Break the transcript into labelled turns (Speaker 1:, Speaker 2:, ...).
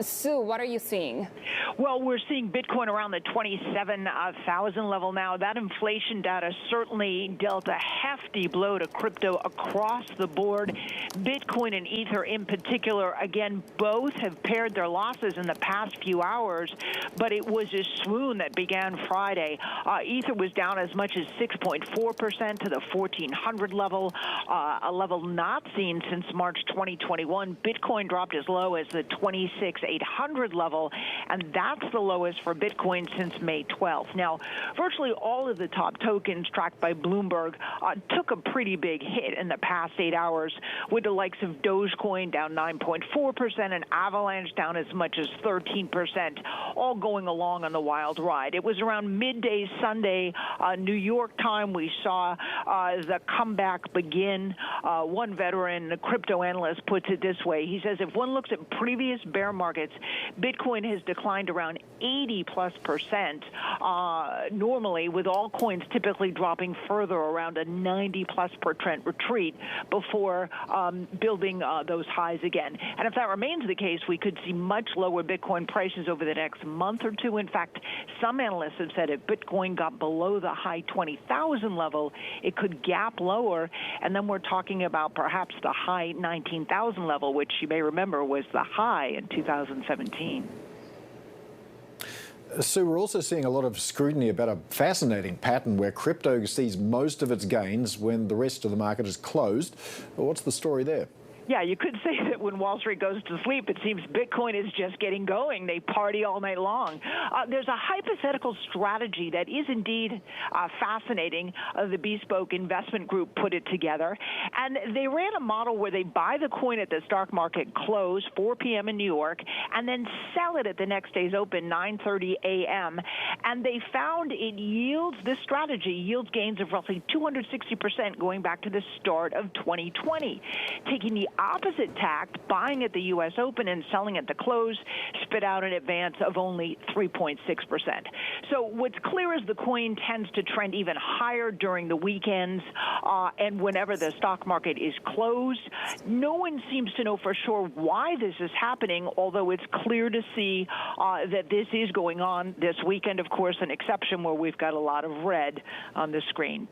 Speaker 1: Sue, what are you seeing?
Speaker 2: Well, we're seeing Bitcoin around the 27,000 level now. That inflation data certainly dealt a hefty blow to crypto across the board. Bitcoin and Ether in particular, again, both have pared their losses in the past few hours, but it was a swoon that began Friday. Ether was down as much as 6.4% to the 1,400 level, a level not seen since March 2021. Bitcoin dropped as low as the 26,800 level, and that's the lowest for Bitcoin since May 12th. Now, virtually all of the top tokens tracked by Bloomberg took a pretty big hit in the past 8 hours, with the likes of Dogecoin down 9.4% and Avalanche down as much as 13%, all going along on the wild ride. It was around midday Sunday, New York time, we saw the comeback begin. One veteran, a crypto analyst, puts it this way. He says, if one looks at previous bear markets, Bitcoin has declined around 80+% normally, with all coins typically dropping further around a 90+% retreat before building those highs again. And if that remains the case, we could see much lower Bitcoin prices over the next month or two. In fact, some analysts have said if Bitcoin got below the high 20,000 level, it could gap lower, and then we're talking about perhaps the high 19,000 level, which you may remember was the high in 2017.
Speaker 3: Sue, we're also seeing a lot of scrutiny about a fascinating pattern where crypto sees most of its gains when the rest of the market is closed. What's the story there?
Speaker 2: Yeah, you could say that when Wall Street goes to sleep, it seems Bitcoin is just getting going. They party all night long. There's a hypothetical strategy that is indeed fascinating. The Bespoke Investment Group put it together. And they ran a model where they buy the coin at the stock market close, 4 p.m. in New York, and then sell it at the next day's open, 9:30 a.m. And they found this strategy yields gains of roughly 260% going back to the start of 2020. Taking the opposite tact, buying at the U.S. Open and selling at the close, spit out an advance of only 3.6%. So what's clear is the coin tends to trend even higher during the weekends and whenever the stock market is closed. No one seems to know for sure why this is happening, although it's clear to see that this is going on this weekend. Of course, an exception where we've got a lot of red on the screen.